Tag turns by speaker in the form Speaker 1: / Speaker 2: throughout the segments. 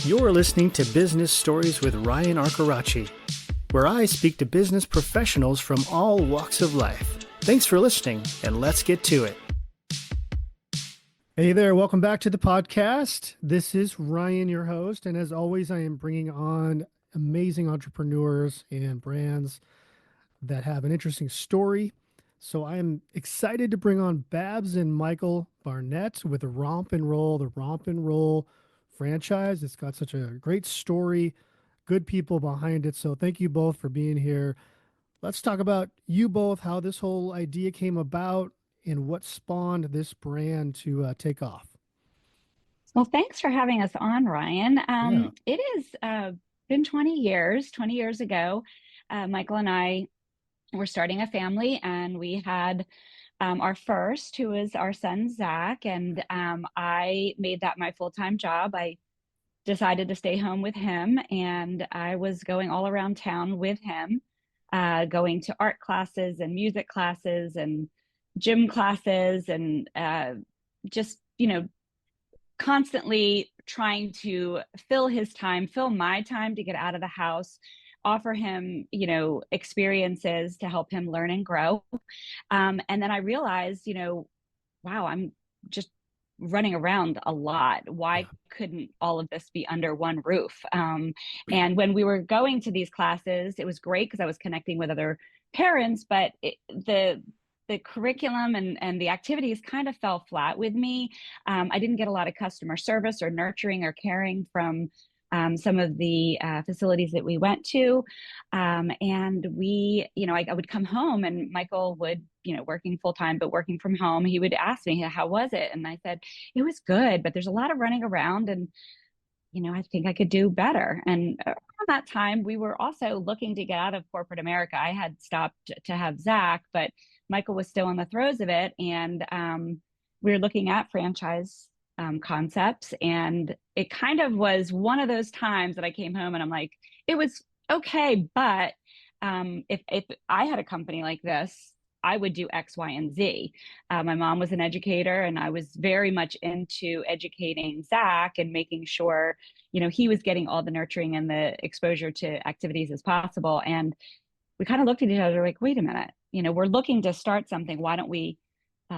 Speaker 1: You're listening to Business Stories with Ryan Arcaracci, where I speak to business professionals from all walks of life. Thanks for listening, and let's get to it. Hey there, welcome back to the podcast. This is Ryan, your host, and as always, I am bringing on amazing entrepreneurs and brands that have an interesting story. So I am excited to bring on Babz and Michael Barnett with the Romp and Roll franchise. It's got such a great story, good people behind it. So thank you both for being here. Let's talk about you both, how this whole idea came about and what spawned this brand to take off.
Speaker 2: Well, thanks for having us on, Ryan.
Speaker 1: Yeah.
Speaker 2: It has been 20 years ago. Michael and I were starting a family, and we had our first, who is our son, Zach, and I made that my full-time job. I decided to stay home with him, and I was going all around town with him, going to art classes and music classes and gym classes, and just, constantly trying to fill his time, fill my time to get out of the house, offer him, experiences to help him learn and grow. And then I realized, wow, I'm just running around a lot. Why couldn't all of this be under one roof? And when we were going to these classes, it was great because I was connecting with other parents, but the curriculum and the activities kind of fell flat with me. I didn't get a lot of customer service or nurturing or caring from some of the facilities that we went to. And I would come home, and Michael would, working full time, but working from home, he would ask me, how was it? And I said, it was good, but there's a lot of running around, and I think I could do better. And around that time, we were also looking to get out of corporate America. I had stopped to have Zach, but Michael was still in the throes of it. And we were looking at franchise concepts. And it kind of was one of those times that I came home and I'm like, it was okay, but if I had a company like this, I would do X, Y, and Z. My mom was an educator, and I was very much into educating Zach and making sure, he was getting all the nurturing and the exposure to activities as possible. And we kind of looked at each other like, wait a minute, we're looking to start something. Why don't we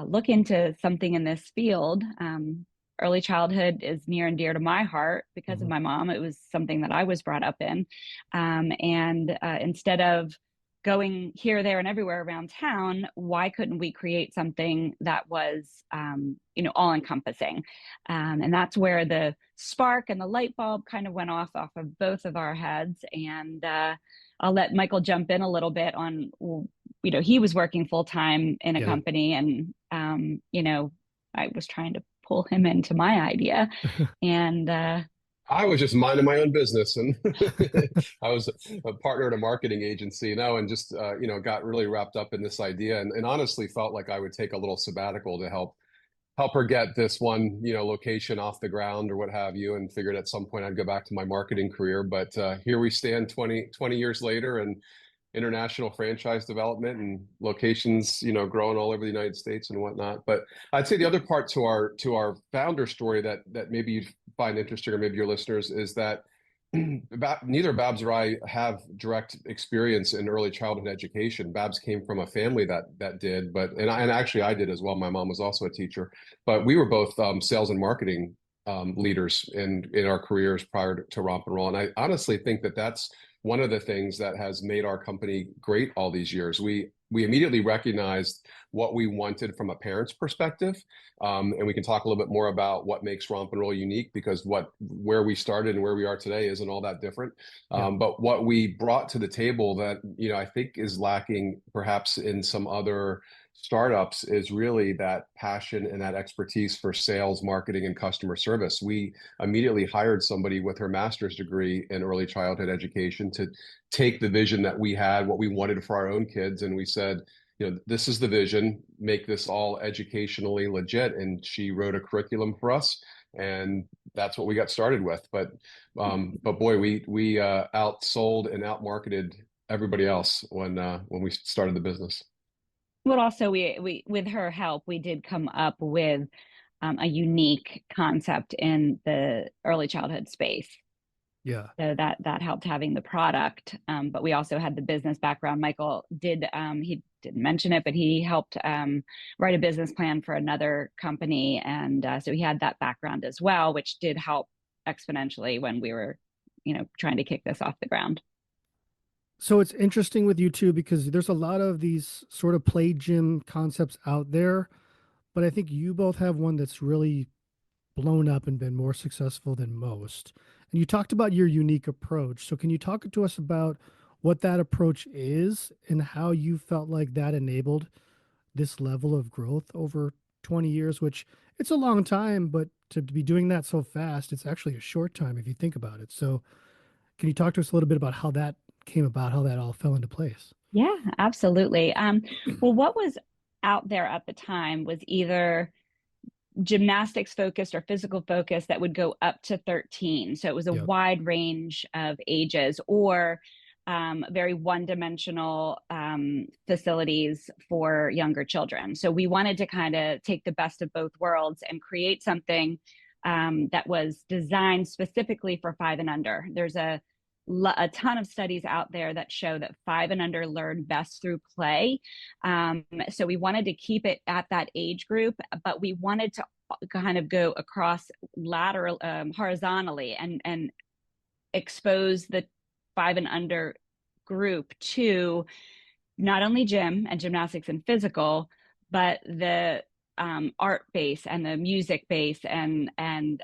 Speaker 2: look into something in this field? Early childhood is near and dear to my heart because of my mom. It was something that I was brought up in. And instead of going here, there, and everywhere around town, why couldn't we create something that was, all encompassing? And that's where the spark and the light bulb kind of went off of both of our heads. And I'll let Michael jump in a little bit on, he was working full time in a company, and, I was trying to pull him into my idea. And
Speaker 3: I was just minding my own business, and I was a partner at a marketing agency, and just got really wrapped up in this idea, and honestly felt like I would take a little sabbatical to help her get this one location off the ground or what have you, and figured at some point I'd go back to my marketing career. But here we stand 20 years later, and international franchise development and locations, growing all over the United States and whatnot. But I'd say the other part to our founder story that maybe you'd find interesting, or maybe your listeners, is that neither Babz or I have direct experience in early childhood education. Babz came from a family that did, and actually I did as well. My mom was also a teacher, but we were both sales and marketing leaders in our careers prior to Romp and Roll. And I honestly think that that's one of the things that has made our company great all these years. We immediately recognized what we wanted from a parent's perspective. And we can talk a little bit more about what makes Romp and Roll unique, because where we started and where we are today isn't all that different. But what we brought to the table that, I think is lacking perhaps in some other startups is really that passion and that expertise for sales, marketing, and customer service. We immediately hired somebody with her master's degree in early childhood education to take the vision that we had, what we wanted for our own kids, and we said, this is the vision, make this all educationally legit. And she wrote a curriculum for us, and that's what we got started with. But boy, we outsold and outmarketed everybody else when we started the business.
Speaker 2: Well, also we with her help, we did come up with a unique concept in the early childhood space.
Speaker 1: Yeah.
Speaker 2: So that helped having the product. But we also had the business background. Michael did he didn't mention it, but he helped write a business plan for another company, and so he had that background as well, which did help exponentially when we were, trying to kick this off the ground.
Speaker 1: So it's interesting with you too, because there's a lot of these sort of play gym concepts out there, but I think you both have one that's really blown up and been more successful than most. And you talked about your unique approach. So can you talk to us about what that approach is and how you felt like that enabled this level of growth over 20 years, which it's a long time, but to be doing that so fast, it's actually a short time if you think about it. So can you talk to us a little bit about how that came about, how that all fell into place?
Speaker 2: Yeah, absolutely. Well, what was out there at the time was either gymnastics focused or physical focused that would go up to 13. So it was a
Speaker 1: Yep.
Speaker 2: wide range of ages, or very one dimensional facilities for younger children. So we wanted to kind of take the best of both worlds and create something that was designed specifically for 5 and under. There's a ton of studies out there that show that 5 and under learn best through play. So we wanted to keep it at that age group, but we wanted to kind of go across horizontally, and expose the 5 and under group to not only gym and gymnastics and physical, but the art base and the music base, and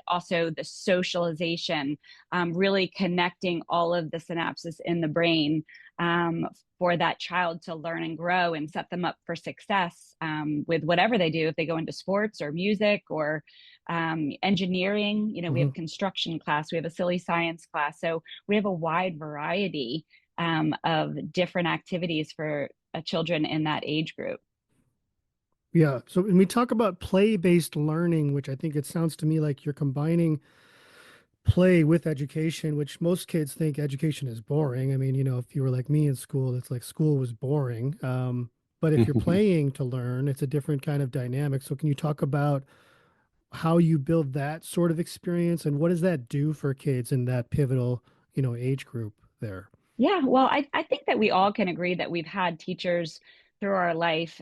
Speaker 2: also the socialization, really connecting all of the synapses in the brain, for that child to learn and grow and set them up for success, with whatever they do, if they go into sports or music or engineering. We
Speaker 1: Hmm.
Speaker 2: have construction class, we have a silly science class, so we have a wide variety of different activities for children in that age group.
Speaker 1: Yeah. So when we talk about play-based learning, which I think it sounds to me like you're combining play with education, which most kids think education is boring. I mean, if you were like me in school, it's like school was boring. But if you're playing to learn, it's a different kind of dynamic. So can you talk about how you build that sort of experience and what does that do for kids in that pivotal, age group there?
Speaker 2: Yeah, well, I think that we all can agree that we've had teachers through our life,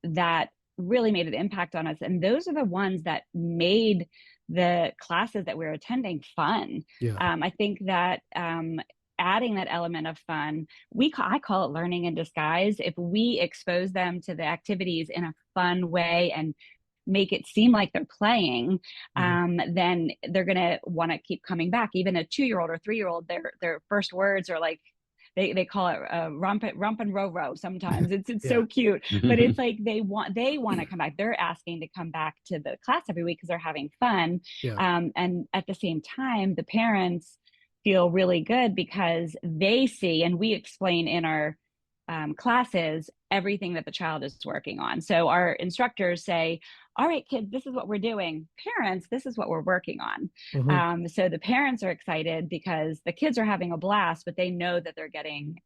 Speaker 2: that really made an impact on us. And those are the ones that made the classes that we're attending fun.
Speaker 1: Yeah.
Speaker 2: I think that adding that element of fun, I call it learning in disguise. If we expose them to the activities in a fun way and make it seem like they're playing,
Speaker 1: Mhm.
Speaker 2: then they're gonna want to keep coming back. Even a 2-year-old or 3-year-old, their first words are like, they call it romp and row row. Sometimes it's
Speaker 1: Yeah.
Speaker 2: so cute, but it's like they want to come back. They're asking to come back to the class every week because they're having fun,
Speaker 1: Yeah.
Speaker 2: and at the same time, the parents feel really good because they see, and we explain in our classes everything that the child is working on. So our instructors say, all right, kids, this is what we're doing. Parents, this is what we're working on.
Speaker 1: Hmm.
Speaker 2: So the parents are excited because the kids are having a blast, but they know that they're getting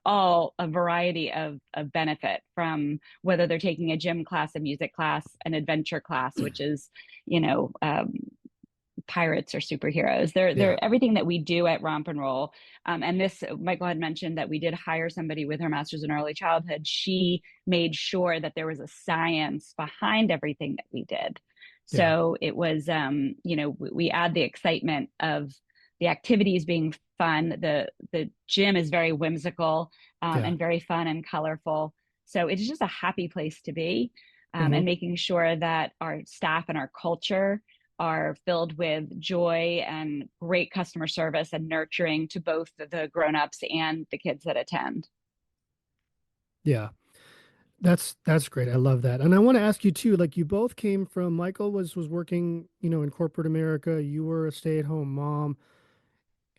Speaker 2: all a variety of benefit from whether they're taking a gym class, a music class, an adventure class, which is, you know, um, pirates or superheroes.
Speaker 1: Yeah.
Speaker 2: They're everything that we do at Romp and Roll. And this, Michael had mentioned that we did hire somebody with her master's in early childhood. She made sure that there was a science behind everything that we did.
Speaker 1: Yeah.
Speaker 2: So it was, we add the excitement of the activities being fun. The gym is very whimsical,
Speaker 1: Yeah.
Speaker 2: and very fun and colorful. So it's just a happy place to be,
Speaker 1: Hmm.
Speaker 2: and making sure that our staff and our culture are filled with joy and great customer service and nurturing to both the grown-ups and the kids that attend.
Speaker 1: Yeah. That's great. I love that. And I want to ask you too, like you both came from Michael was working, in corporate America. You were a stay-at-home mom.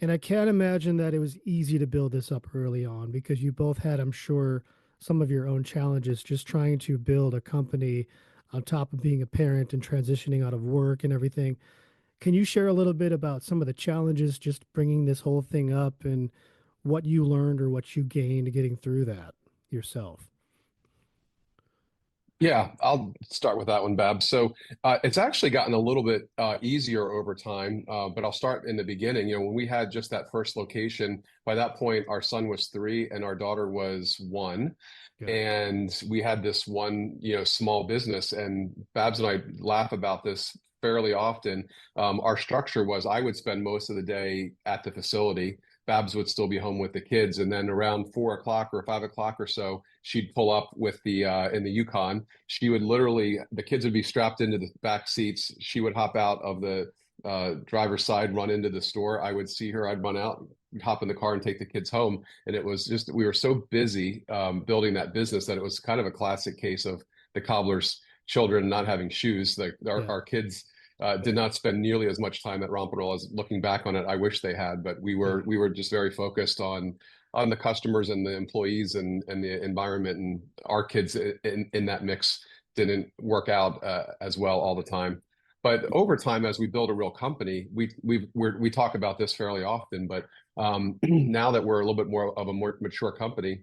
Speaker 1: And I can't imagine that it was easy to build this up early on because you both had, I'm sure, some of your own challenges just trying to build a company on top of being a parent and transitioning out of work and everything. Can you share a little bit about some of the challenges just bringing this whole thing up and what you learned or what you gained getting through that yourself?
Speaker 3: Yeah, I'll start with that one, Bab. So it's actually gotten a little bit easier over time, but I'll start in the beginning. When we had just that first location, by that point, our son was 3 and our daughter was 1.
Speaker 1: Yeah.
Speaker 3: And we had this one, small business. And Babs and I laugh about this fairly often. Our structure was I would spend most of the day at the facility. Babs would still be home with the kids, and then around 4 o'clock or 5 o'clock or so, she'd pull up with the in the Yukon. She would literally, the kids would be strapped into the back seats. She would hop out of the driver's side, run into the store. I would see her. I'd run out, hop in the car, and take the kids home. And it was just we were so busy building that business that it was kind of a classic case of the cobbler's children not having shoes. Like our kids did not spend nearly as much time at Romp as looking back on it. I wish they had, but we were just very focused on the customers and the employees and the environment, and our kids in that mix didn't work out as well all the time. But over time, as we build a real company, we talk about this fairly often. But now that we're a little bit more of a more mature company,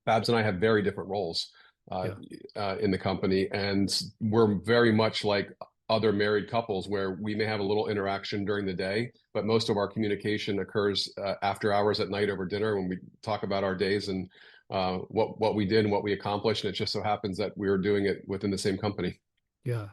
Speaker 3: Babs and I have very different roles in the company, and we're very much like other married couples where we may have a little interaction during the day, but most of our communication occurs after hours at night over dinner when we talk about our days and what we did and what we accomplished. And it just so happens that we were doing it within the same company.
Speaker 1: Yeah,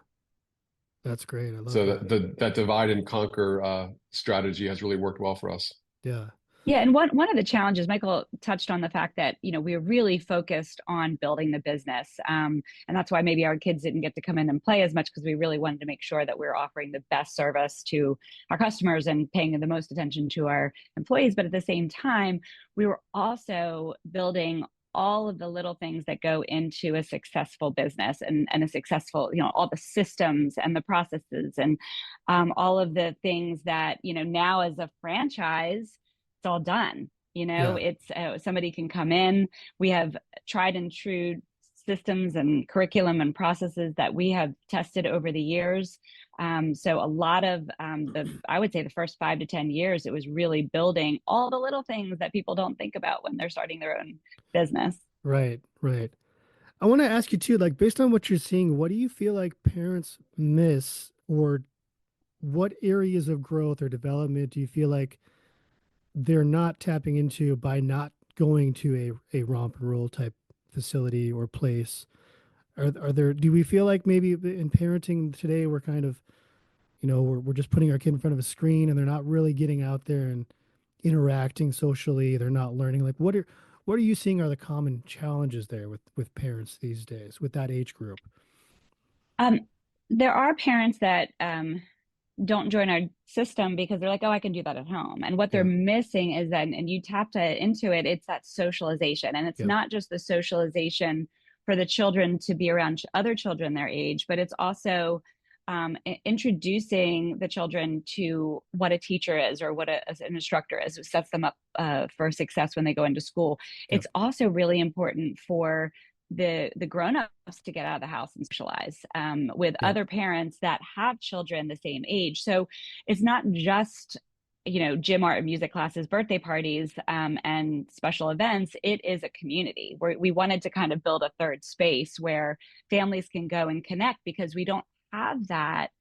Speaker 1: that's great. I love
Speaker 3: So
Speaker 1: that.
Speaker 3: that divide and conquer strategy has really worked well for us.
Speaker 1: Yeah.
Speaker 2: Yeah, and one of the challenges, Michael touched on the fact that we're really focused on building the business, and that's why maybe our kids didn't get to come in and play as much, because we really wanted to make sure that we're offering the best service to our customers and paying the most attention to our employees. But at the same time, we were also building all of the little things that go into a successful business and a successful, all the systems and the processes and all of the things that now as a franchise it's all done.
Speaker 1: Yeah.
Speaker 2: It's somebody can come in. We have tried and true systems and curriculum and processes that we have tested over the years. So a lot of I would say the first 5 to 10 years, it was really building all the little things that people don't think about when they're starting their own business.
Speaker 1: Right. Right. I want to ask you too, like based on what you're seeing, what do you feel like parents miss, or what areas of growth or development do you feel like they're not tapping into by not going to a romp and roll type facility or place? Are there, do we feel like maybe in parenting today, we're kind of, we're just putting our kid in front of a screen and they're not really getting out there and interacting socially. They're not learning. Like what are you seeing are the common challenges there with parents these days with that age group?
Speaker 2: Um, there are parents that don't join our system because they're like, oh, I can do that at home. And what they're
Speaker 1: Yeah.
Speaker 2: missing is that, and you tapped into it, it's that socialization. And it's
Speaker 1: Yeah.
Speaker 2: not just the socialization for the children to be around other children their age, but it's also introducing the children to what a teacher is or what an instructor is. It sets them up for success when they go into school.
Speaker 1: Yeah.
Speaker 2: It's also really important for the grown-ups to get out of the house and socialize with
Speaker 1: Yeah.
Speaker 2: other parents that have children the same age. So it's not just gym, art, and music classes, birthday parties, and special events. It is a community where we wanted to kind of build a third space where families can go and connect, because we don't have that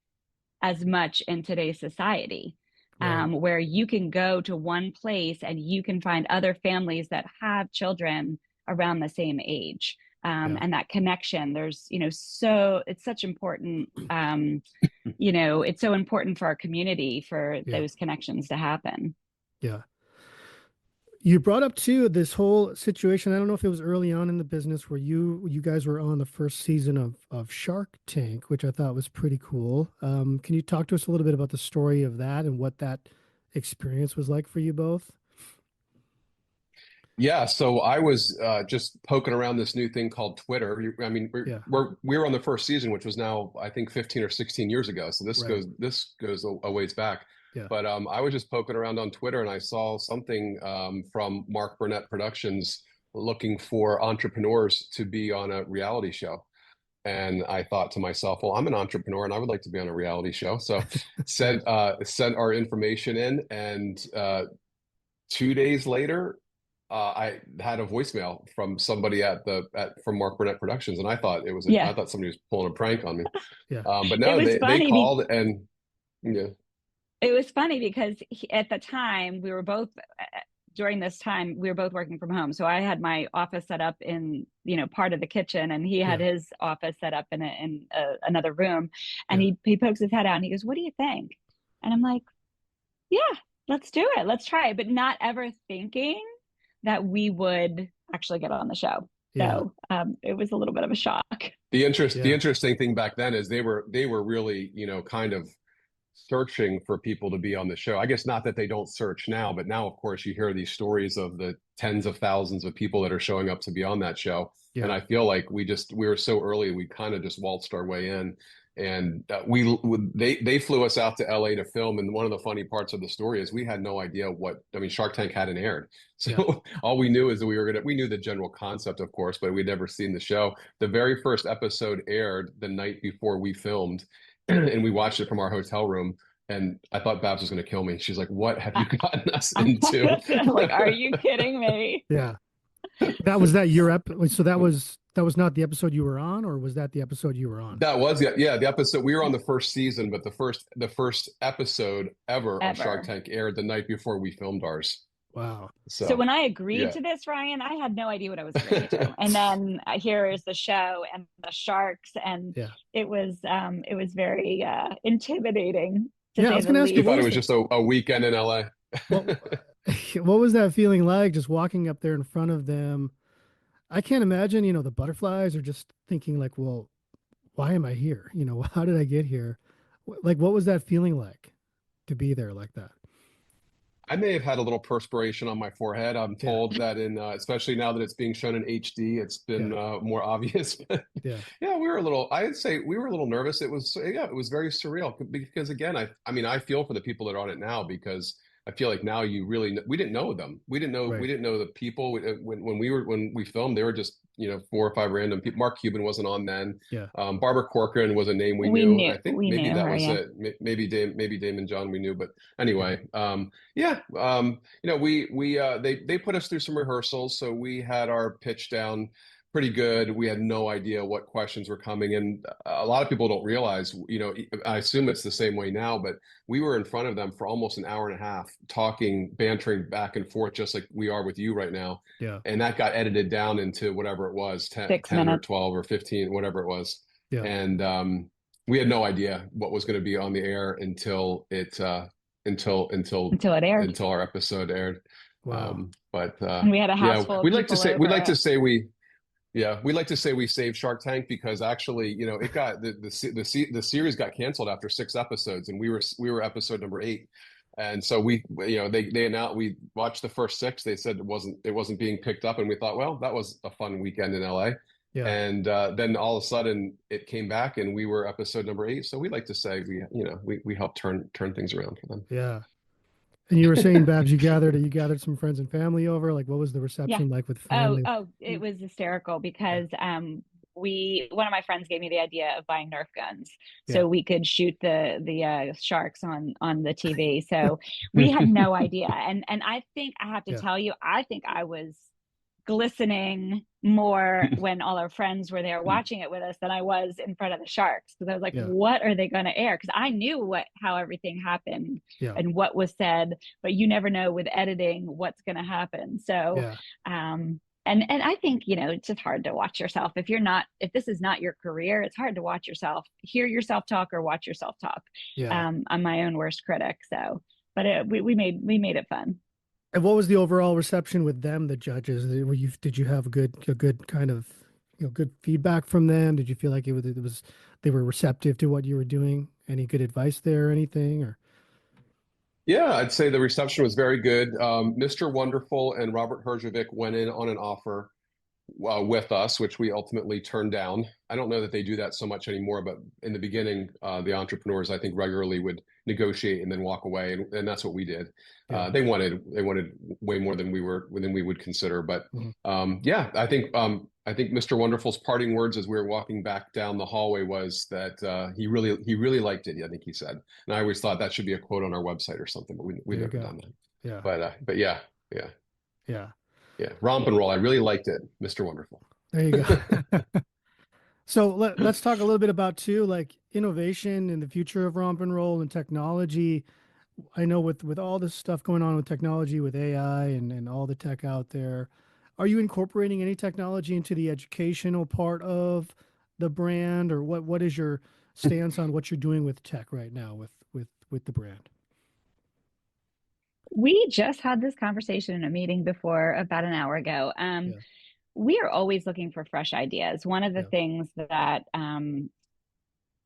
Speaker 2: as much in today's society.
Speaker 1: Right.
Speaker 2: Where you can go to one place and you can find other families that have children around the same age.
Speaker 1: Yeah.
Speaker 2: And that connection, there's, so it's such important, it's so important for our community for
Speaker 1: Yeah.
Speaker 2: those connections to happen.
Speaker 1: Yeah. You brought up too this whole situation. I don't know if it was early on in the business where you guys were on the first season of Shark Tank, which I thought was pretty cool. Can you talk to us a little bit about the story of that and what that experience was like for you both?
Speaker 3: Yeah, so I was just poking around this new thing called Twitter. I mean,
Speaker 1: Yeah.
Speaker 3: we're on the first season, which was now I think 15 or 16 years ago. So
Speaker 1: Right.
Speaker 3: this goes a ways back.
Speaker 1: Yeah.
Speaker 3: But I was just poking around on Twitter and I saw something from Mark Burnett Productions looking for entrepreneurs to be on a reality show. And I thought to myself, well, I'm an entrepreneur and I would like to be on a reality show. So sent our information in, and 2 days later, I had a voicemail from somebody from Mark Burnett Productions, and I thought
Speaker 2: Yeah.
Speaker 3: I thought somebody was pulling a prank on me.
Speaker 1: Yeah.
Speaker 3: But
Speaker 2: It
Speaker 3: no,
Speaker 2: was
Speaker 3: they
Speaker 2: funny.
Speaker 3: called, and yeah.
Speaker 2: It was funny because at the time we were both during this time we were both working from home. So I had my office set up in part of the kitchen, and he had
Speaker 1: Yeah.
Speaker 2: his office set up in another room. And
Speaker 1: Yeah.
Speaker 2: he pokes his head out and he goes, "What do you think?" And I'm like, "Yeah, let's do it. Let's try it." But not ever thinking that we would actually get on the show.
Speaker 1: Yeah.
Speaker 2: So it was a little bit of a shock.
Speaker 3: The
Speaker 1: Yeah.
Speaker 3: interesting thing back then is they were really, kind of searching for people to be on the show. I guess not that they don't search now, but now, of course, you hear these stories of the tens of thousands of people that are showing up to be on that show.
Speaker 1: Yeah.
Speaker 3: And I feel like we were so early, we kind of just waltzed our way in. And they flew us out to LA to film. And one of the funny parts of the story is we had no idea Shark Tank hadn't aired. So
Speaker 1: Yeah.
Speaker 3: all we knew is that we knew the general concept, of course, but we'd never seen the show. The very first episode aired the night before we filmed, and we watched it from our hotel room. And I thought Babz was going to kill me. She's like, "What have you gotten us into?"
Speaker 2: Like, are you kidding me?
Speaker 1: Yeah. That your so that was not the episode you were on, or was that the episode you were on?
Speaker 3: That was the episode. We were on the first season, but the first episode ever of Shark Tank aired the night before we filmed ours.
Speaker 1: Wow.
Speaker 2: So when I agreed to this, Ryan, I had no idea what I was agreeing to. And then here is the show and the sharks, and it was very intimidating.
Speaker 1: Yeah, I was going to ask you.
Speaker 3: You thought it was just a weekend in LA.
Speaker 1: What was that feeling like, just walking up there in front of them? I can't imagine, the butterflies, or just thinking like, well, why am I here? How did I get here? Like, what was that feeling like to be there like that?
Speaker 3: I may have had a little perspiration on my forehead. I'm told that especially now that it's being shown in HD, it's been more obvious. I'd say we were a little nervous. It was very surreal because again, I feel for the people that are on it now, because I feel like now we didn't know them. We didn't know the people when we filmed. They were just 4 or 5 random people. Mark Cuban wasn't on then.
Speaker 1: Yeah.
Speaker 3: Barbara Corcoran was a name we knew. I think maybe that was it. Maybe Damon John we knew, but anyway, they put us through some rehearsals, so we had our pitch down pretty good. We had no idea what questions were coming, and a lot of people don't realize, I assume it's the same way now, but we were in front of them for almost an hour and a half, talking, bantering back and forth, just like we are with you right now.
Speaker 1: Yeah.
Speaker 3: And that got edited down into whatever it was, 10 or 12 or 15, whatever it was. Yeah. And we had no idea what was going to be on the air until it aired, until our episode aired.
Speaker 1: Wow.
Speaker 2: And we had a house full of
Speaker 3: we like to say we like to say we saved Shark Tank, because actually, it got the series got canceled after 6 episodes, and we were episode number 8. And so they announced, we watched the first 6. They said it wasn't being picked up, and we thought, well, that was a fun weekend in LA. Yeah. And then all of a sudden it came back, and we were episode number 8. So we like to say we helped turn things around for them.
Speaker 1: Yeah. And you were saying, Babz, you gathered some friends and family over. Like, what was the reception like with family?
Speaker 2: Oh, it was hysterical because one of my friends gave me the idea of buying Nerf guns so we could shoot the sharks on the TV. So we had no idea. And I think I have to tell you, I think I was glistening more when all our friends were there watching it with us than I was in front of the sharks, because I was like, what are they going to air? Because I knew how everything happened and what was said, but you never know with editing what's going to happen. So and I think it's just hard to watch yourself if this is not your career. It's hard to watch yourself, hear yourself talk, or watch yourself talk. I'm my own worst critic. So but we made it fun.
Speaker 1: And what was the overall reception with them, the judges? Did you have a good kind of good feedback from them? Did you feel like they were receptive to what you were doing? Any good advice there or anything? Or
Speaker 3: yeah, I'd say the reception was very good. Mr. Wonderful and Robert Herjavec went in on an offer with us, which we ultimately turned down. I don't know that they do that so much anymore, but in the beginning, the entrepreneurs, I think, regularly would negotiate and then walk away, and that's what we did. They wanted way more than we would consider, but I think Mr. Wonderful's parting words as we were walking back down the hallway was that he really liked it. I think he said, and I always thought that should be a quote on our website or something, but we never done that.
Speaker 1: Yeah,
Speaker 3: but yeah.
Speaker 1: Yeah.
Speaker 3: Yeah, Romp and Roll. I really liked it, Mr. Wonderful.
Speaker 1: There you go. So let's talk a little bit about too, like innovation and the future of romp and roll and technology. I know with all this stuff going on with technology, with AI and all the tech out there, are you incorporating any technology into the educational part of the brand, or what is your stance on what you're doing with tech right now with the brand?
Speaker 2: We just had this conversation in a meeting before about an hour ago.
Speaker 1: Yeah,
Speaker 2: We are always looking for fresh ideas. One of the
Speaker 1: yeah,
Speaker 2: things that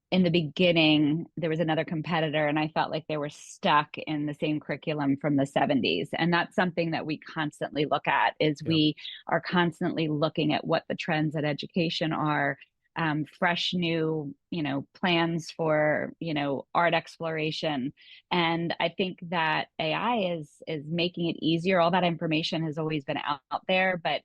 Speaker 2: in the beginning, there was another competitor, and I felt like they were stuck in the same curriculum from the 70s. And that's something that we constantly look at is
Speaker 1: yeah,
Speaker 2: we are constantly looking at what the trends in education are, fresh new, plans for, art exploration. And I think that AI is making it easier. All that information has always been out there, but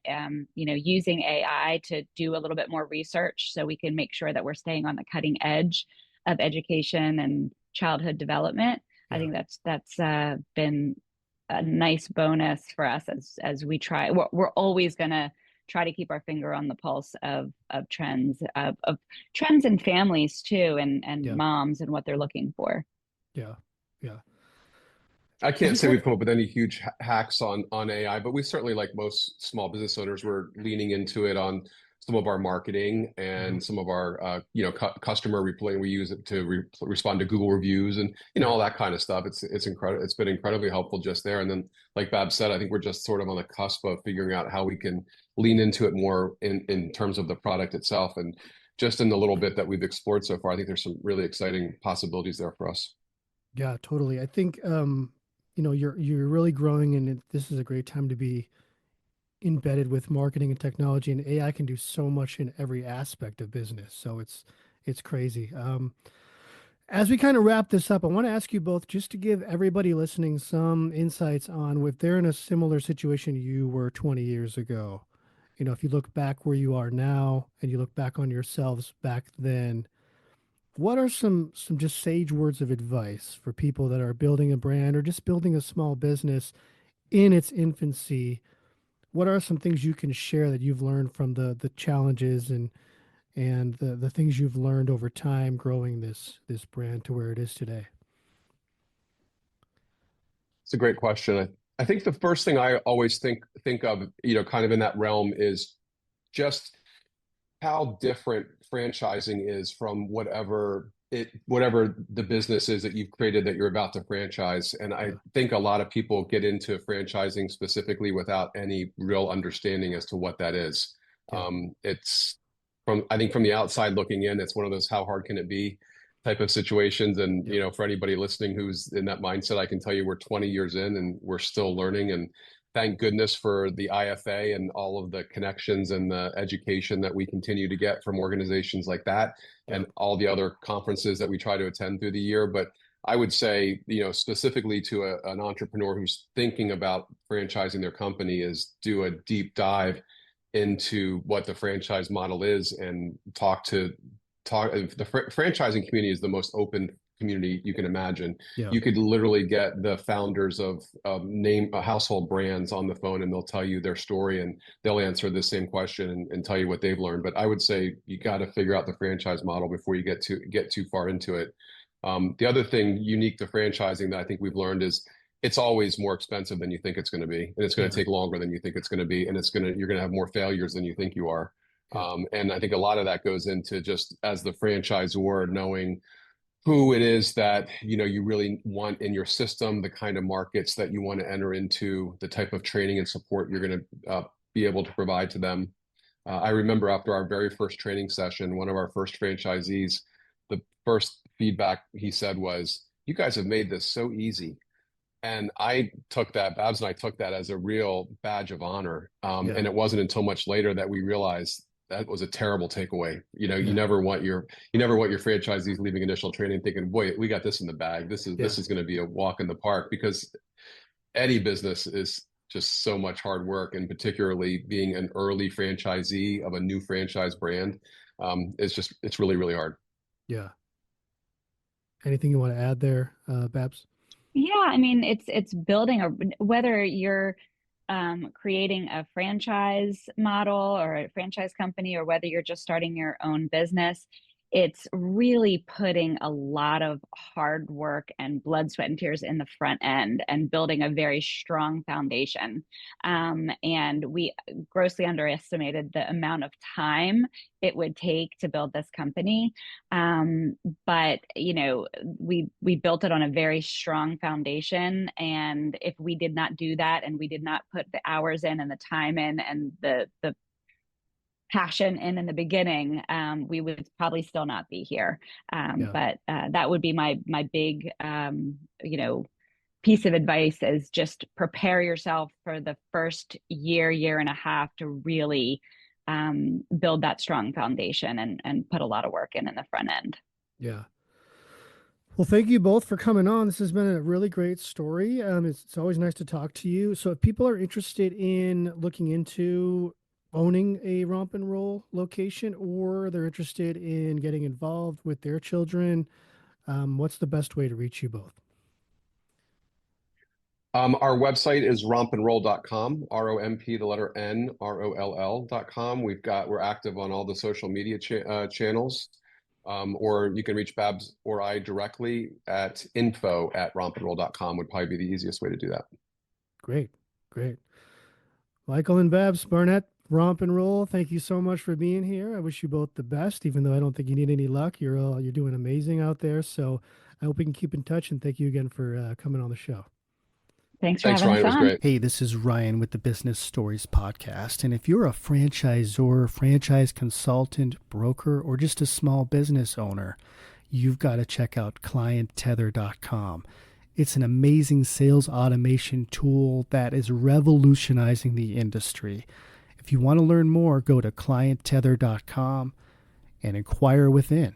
Speaker 2: using AI to do a little bit more research so we can make sure that we're staying on the cutting edge of education and childhood development. I
Speaker 1: yeah.
Speaker 2: think that's been a nice bonus for us as we try. We're always going to try to keep our finger on the pulse of trends of trends in families too, and
Speaker 1: Yeah,
Speaker 2: moms and what they're looking for.
Speaker 1: yeah, yeah.
Speaker 3: I
Speaker 1: As
Speaker 3: can't
Speaker 1: we
Speaker 3: say
Speaker 1: kind
Speaker 3: we've
Speaker 1: of,
Speaker 3: come up with any huge hacks on AI, but we certainly, like most small business owners, we're leaning into it on some of our marketing
Speaker 1: mhm,
Speaker 3: and some of our customer replay. We use it to respond to Google reviews and
Speaker 1: yeah,
Speaker 3: all that kind of stuff. It's incredible. It's been incredibly helpful just there. And then, like Babz said, I think we're just sort of on the cusp of figuring out how we can lean into it more in terms of the product itself. And just in the little bit that we've explored so far, I think there's some really exciting possibilities there for us.
Speaker 1: yeah, totally. I think you're really growing, and this is a great time to be embedded with marketing and technology, and AI can do so much in every aspect of business. So it's crazy. As we kind of wrap this up, I want to ask you both just to give everybody listening some insights on if they're in a similar situation you were 20 years ago. If you look back where you are now and you look back on yourselves back then, what are some just sage words of advice for people that are building a brand or just building a small business in its infancy? What are some things you can share that you've learned from the challenges and the things you've learned over time growing this brand to where it is today?
Speaker 3: It's a great question. I think the first thing I always think of, kind of in that realm is just how different franchising is from whatever the business is that you've created that you're about to franchise. And I
Speaker 1: Yeah,
Speaker 3: think a lot of people get into franchising specifically without any real understanding as to what that is.
Speaker 1: yeah,
Speaker 3: It's I think from the outside looking in, it's one of those how hard can it be type of situations. And
Speaker 1: yep,
Speaker 3: for anybody listening who's in that mindset, I can tell you we're 20 years in and we're still learning. And thank goodness for the IFA and all of the connections and the education that we continue to get from organizations like that and
Speaker 1: yep,
Speaker 3: all the other conferences that we try to attend through the year. But I would say, specifically to an entrepreneur who's thinking about franchising their company, is do a deep dive into what the franchise model is and the franchising community is the most open community you can imagine.
Speaker 1: yeah,
Speaker 3: You could literally get the founders of name household brands on the phone and they'll tell you their story and they'll answer the same question and tell you what they've learned. But I would say you got to figure out the franchise model before you get too far into it. The other thing unique to franchising that I think we've learned is it's always more expensive than you think it's going to be, and it's going to
Speaker 1: yeah,
Speaker 3: take longer than you think it's going to be, and you're going to have more failures than you think you are.
Speaker 1: yeah,
Speaker 3: And I think a lot of that goes into just as the franchisor knowing who it is that you really want in your system, the kind of markets that you want to enter into, the type of training and support you're going to be able to provide to them. I remember after our very first training session, one of our first franchisees, the first feedback he said was, "You guys have made this so easy." And Babz and I took that as a real badge of honor.
Speaker 1: yeah,
Speaker 3: And it wasn't until much later that we realized that was a terrible takeaway. You
Speaker 1: yeah,
Speaker 3: never want your franchisees leaving initial training thinking, boy, we got this in the bag. This is
Speaker 1: yeah,
Speaker 3: this is going to be a walk in the park, because any business is just so much hard work, and particularly being an early franchisee of a new franchise brand, it's really, really hard.
Speaker 1: yeah. Anything you want to add there, Babs?
Speaker 2: Yeah, I mean, it's building a whether you're creating a franchise model or a franchise company, or whether you're just starting your own business, it's really putting a lot of hard work and blood, sweat, and tears in the front end and building a very strong foundation. And we grossly underestimated the amount of time it would take to build this company. But we built it on a very strong foundation. And if we did not do that, and we did not put the hours in and the time in and the passion in the beginning, we would probably still not be here. But that would be my big piece of advice, is just prepare yourself for the first year and a half to really build that strong foundation and put a lot of work in the front end.
Speaker 1: Yeah. Well, thank you both for coming on. This has been a really great story. It's always nice to talk to you. So if people are interested in looking into owning a Romp and Roll location, or they're interested in getting involved with their children, what's the best way to reach you both?
Speaker 3: Our website is rompandroll.com, ROMP, the letter N, ROLL.com. We're active on all the social media channels, or you can reach Babz or I directly at info@rompandroll.com would probably be the easiest way to do that.
Speaker 1: Great. Michael and Babz Barnett, Romp and Roll, thank you so much for being here. I wish you both the best, even though I don't think you need any luck. You're doing amazing out there. So I hope we can keep in touch, and thank you again for coming on the show.
Speaker 2: Thanks, Ryan.
Speaker 3: It was great.
Speaker 1: Hey, this is Ryan with the Business Stories Podcast. And if you're a franchisor, franchise consultant, broker, or just a small business owner, you've got to check out clienttether.com. It's an amazing sales automation tool that is revolutionizing the industry. If you want to learn more, go to clienttether.com and inquire within.